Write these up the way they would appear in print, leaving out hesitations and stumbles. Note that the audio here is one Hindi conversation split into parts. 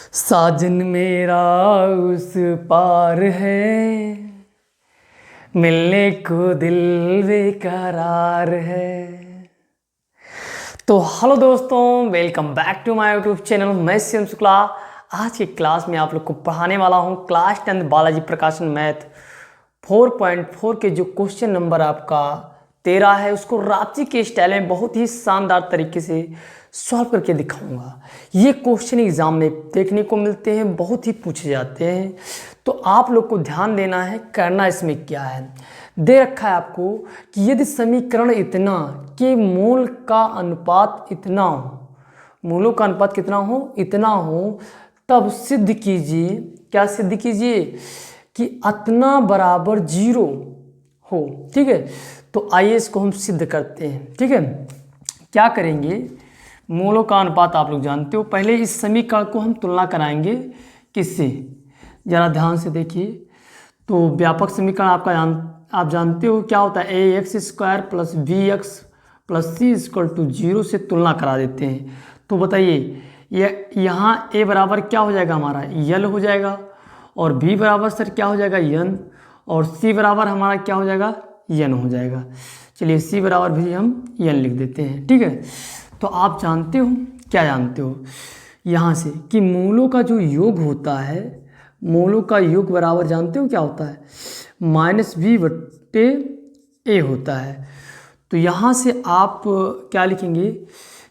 साजन मेरा उस पार है, मिलने को दिल बेकरार है। तो हेलो दोस्तों, welcome back to my YouTube channel. मैं शिवम शुक्ला। आज की क्लास में आप लोग को पढ़ाने वाला हूं क्लास 10 बालाजी प्रकाशन मैथ 4.4 के जो क्वेश्चन नंबर आपका 13 है, उसको रांची के स्टाइल में बहुत ही शानदार तरीके से सॉल्व करके दिखाऊंगा। ये क्वेश्चन एग्जाम में देखने को मिलते हैं, बहुत ही पूछे जाते हैं, तो आप लोग को ध्यान देना है, करना इसमें क्या है। दे रखा है आपको कि यदि समीकरण इतना कि मूल का अनुपात इतना हो, मूलों का अनुपात कितना हो, इतना हो, तब सिद्ध कीजिए। क्या सिद्ध कीजिए? कि इतना बराबर 0 हो। ठीक है, तो आइए इसको हम सिद्ध करते हैं। ठीक है, क्या करेंगे? मूलों का अनुपात आप लोग जानते हो। पहले इस समीकरण को हम तुलना कराएंगे किससे, जरा ध्यान से देखिए। तो व्यापक समीकरण आप जानते हो क्या होता है, A X square plus B X plus C equal to 0 से तुलना करा देते हैं। तो बताइए, ये यहाँ ए बराबर क्या हो जाएगा हमारा, यल हो जाएगा, और बी बराबर सर क्या हो जाएगा, यन, और सी बराबर हमारा क्या हो जाएगा, यन हो जाएगा। चलिए सी बराबर भी हम यन लिख देते हैं। ठीक है, तो आप जानते हो, क्या जानते हो यहाँ से कि मूलों का जो योग होता है, मूलों का योग बराबर जानते हो क्या होता है, -b/a होता है। तो यहाँ से आप क्या लिखेंगे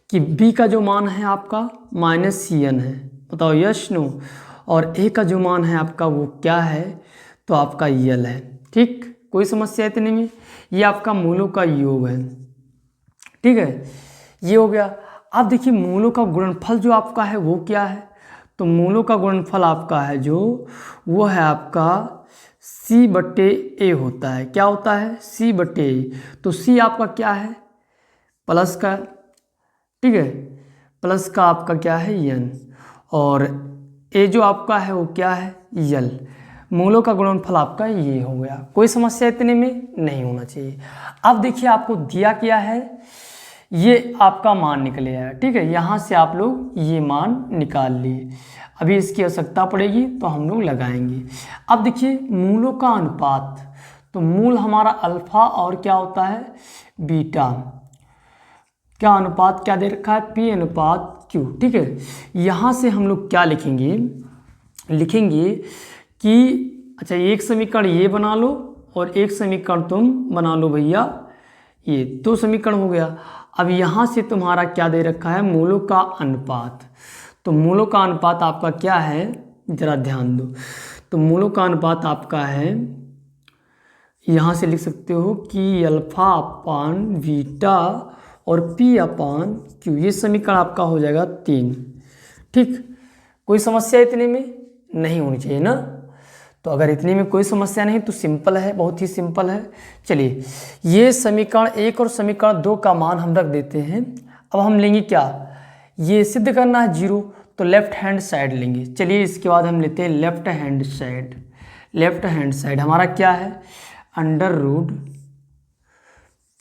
कि b का जो मान है आपका -cn है। बताओ यस नो। और a का जो मान है आपका वो क्या है, तो आपका यल है। ठीक, कोई समस्या इतने में। ये आपका मूलों का योग है। ठीक है, ये हो गया। अब देखिए मूलों का गुणनफल जो आपका है वो क्या है, तो मूलों का गुणनफल आपका है जो वो है आपका c/a होता है। क्या होता है, c/a। तो c आपका क्या है, प्लस का, ठीक है, प्लस का आपका क्या है, यन, और a जो आपका है वो क्या है, यल। मूलों का गुणनफल आपका ये हो गया। कोई समस्या इतने में नहीं होना चाहिए। अब देखिए आपको दिया क्या है, ये आपका मान निकले है। ठीक है, यहाँ से आप लोग ये मान निकाल लिए। अभी इसकी आवश्यकता पड़ेगी तो हम लोग लगाएंगे। अब देखिए मूलों का अनुपात, तो मूल हमारा अल्फा और क्या होता है, बीटा। क्या अनुपात क्या दे रखा है, p/q। ठीक है, यहाँ से हम लोग क्या लिखेंगे, लिखेंगे कि अच्छा एक समीकरण ये बना लो और एक समीकरण तुम बना लो भैया, ये 2 समीकरण हो गया। अब यहाँ से तुम्हारा क्या दे रखा है, मूलों का अनुपात। तो मूलों का अनुपात आपका क्या है, जरा ध्यान दो। तो मूलों का अनुपात आपका है, यहाँ से लिख सकते हो कि अल्फा अपान बीटा और p/q। ये समीकरण आपका हो जाएगा 3। ठीक, कोई समस्या इतने में नहीं होनी चाहिए ना। तो अगर इतने में कोई समस्या नहीं तो सिंपल है, बहुत ही सिंपल है। चलिए ये समीकरण 1 और समीकरण 2 का मान हम रख देते हैं। अब हम लेंगे क्या, ये सिद्ध करना है 0, तो लेफ्ट हैंड साइड लेंगे। चलिए इसके बाद हम लेते हैं left hand side. Left hand side हमारा क्या है,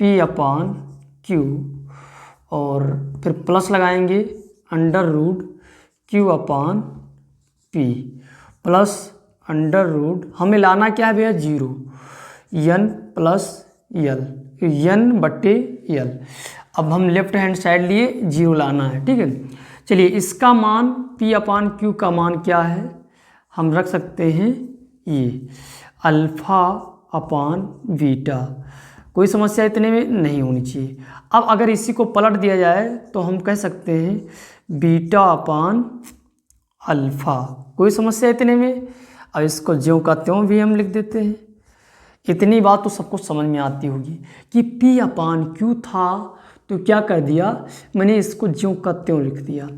√p/q, और फिर प्लस लगाएंगे √q/p प्लस हमें लाना क्या है भैया, 0, n प्लस यल, n/l। अब हम लेफ्ट हैंड साइड लिए, 0 लाना है। ठीक है, चलिए इसका मान p/q का मान क्या है, हम रख सकते हैं ये अल्फा अपान बीटा। कोई समस्या इतने में नहीं होनी चाहिए। अब अगर इसी को पलट दिया जाए तो हम कह सकते हैं बीटा अपान अल्फा। कोई समस्या इतने में। अब इसको ज्यों का त्यों भी हम लिख देते हैं। इतनी बात तो सबको समझ में आती होगी कि p/q था तो क्या कर दिया, मैंने इसको ज्यों का त्यों लिख दिया।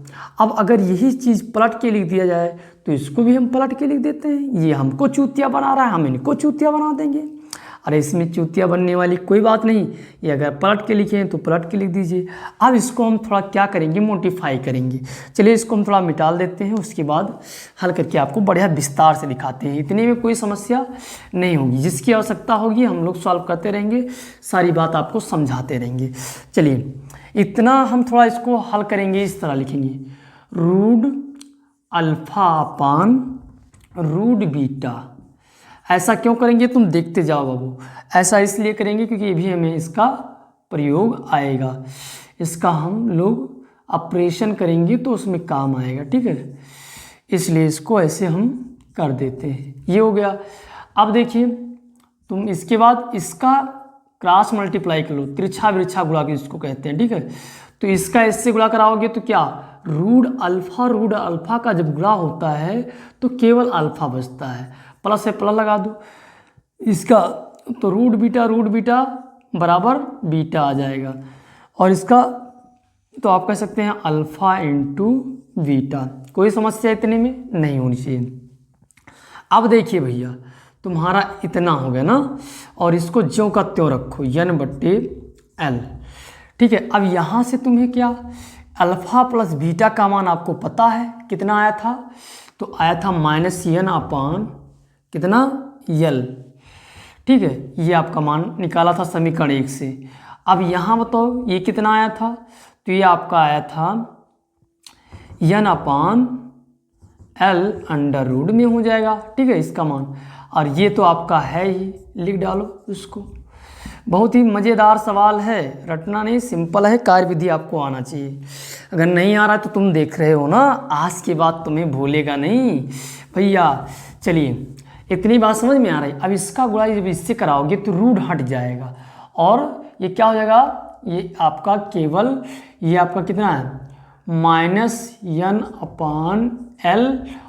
अब अगर यही चीज़ पलट के लिख दिया जाए तो इसको भी हम पलट के लिख देते हैं। ये हमको चूतिया बना रहा है, हम इनको चूतिया बना देंगे। अरे इसमें चूतिया बनने वाली कोई बात नहीं, ये अगर पलट के लिखे हैं तो पलट के लिख दीजिए। अब इसको हम थोड़ा क्या करेंगे, मोडिफाई करेंगे। चलिए इसको हम थोड़ा मिटाल देते हैं, उसके बाद हल करके आपको बढ़िया विस्तार से दिखाते हैं। इतने में कोई समस्या नहीं होगी, जिसकी आवश्यकता होगी हम लोग सॉल्व करते रहेंगे, सारी बात आपको समझाते रहेंगे। चलिए इतना हम थोड़ा इसको हल करेंगे, इस तरह लिखेंगे अल्फा अपान रूट बीटा। ऐसा क्यों करेंगे तुम देखते जाओ बाबू। ऐसा इसलिए करेंगे क्योंकि ये भी हमें इसका प्रयोग आएगा, इसका हम लोग ऑपरेशन करेंगे तो उसमें काम आएगा, ठीक है। इसलिए इसको ऐसे हम कर देते हैं। ये हो गया। अब देखिए तुम इसके बाद इसका क्रॉस मल्टीप्लाई कर लो, तिरछा बिरछा गुणा के इसको कहते हैं, ठीक है। तो इसका इससे गुणा कराओगे तो क्या, रूट अल्फा का जब गुणा होता है तो केवल अल्फा बचता है, प्लस से प्लस लगा दो इसका, तो रूट बीटा बराबर बीटा आ जाएगा। और इसका तो आप कह सकते हैं अल्फा इंटू बीटा। कोई समस्या इतने में नहीं होनी चाहिए। अब देखिए भैया तुम्हारा इतना हो गया ना, और इसको ज्यों का त्यों रखो n/l, ठीक है। अब यहाँ से तुम्हें क्या, अल्फा प्लस बीटा का मान आपको पता है कितना आया था, तो आया था -n अपान कितना l, ठीक है। ये आपका मान निकाला था समीकरण 1 से। अब यहाँ बताओ ये कितना आया था, तो ये आपका आया था n अपान l अंडर रूट में हो जाएगा, ठीक है इसका मान। और ये तो आपका है ही, लिख डालो इसको। बहुत ही मज़ेदार सवाल है, रटना नहीं, सिंपल है, कार्यविधि आपको आना चाहिए। अगर नहीं आ रहा है तो तुम देख रहे हो ना, आज के बाद तुम्हें भूलेगा नहीं भैया। चलिए इतनी बात समझ में आ रही। अब इसका गुणा जब इससे कराओगे तो रूट हट जाएगा और ये क्या हो जाएगा, ये आपका केवल ये आपका कितना है -n अपान l,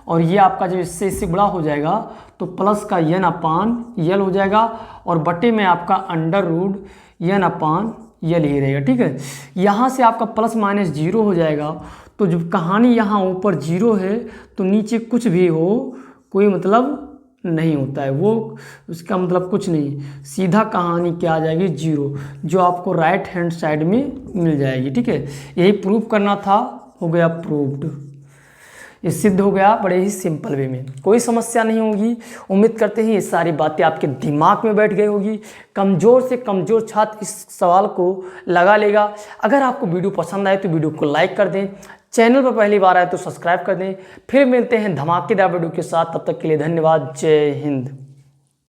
और ये आपका जब इससे गुणा हो जाएगा तो प्लस का n अपान l हो जाएगा, और बटे में आपका अंडर रूट n अपान l ही रहेगा, ठीक है। यहाँ से आपका प्लस माइनस 0 हो जाएगा। तो जब कहानी यहाँ ऊपर 0 है तो नीचे कुछ भी हो कोई मतलब नहीं होता है, वो उसका मतलब कुछ नहीं, सीधा कहानी क्या आ जाएगी 0, जो आपको राइट हैंड साइड में मिल जाएगी, ठीक है। यही प्रूव करना था, हो गया प्रूव्ड, ये सिद्ध हो गया बड़े ही सिंपल वे में, कोई समस्या नहीं होगी। उम्मीद करते हैं ये सारी बातें आपके दिमाग में बैठ गई होगी। कमज़ोर से कमज़ोर छात्र इस सवाल को लगा लेगा। अगर आपको वीडियो पसंद आए तो वीडियो को लाइक कर दें, चैनल पर पहली बार आए तो सब्सक्राइब कर दें। फिर मिलते हैं धमाकेदार वीडियो के साथ, तब तक के लिए धन्यवाद। जय हिंद।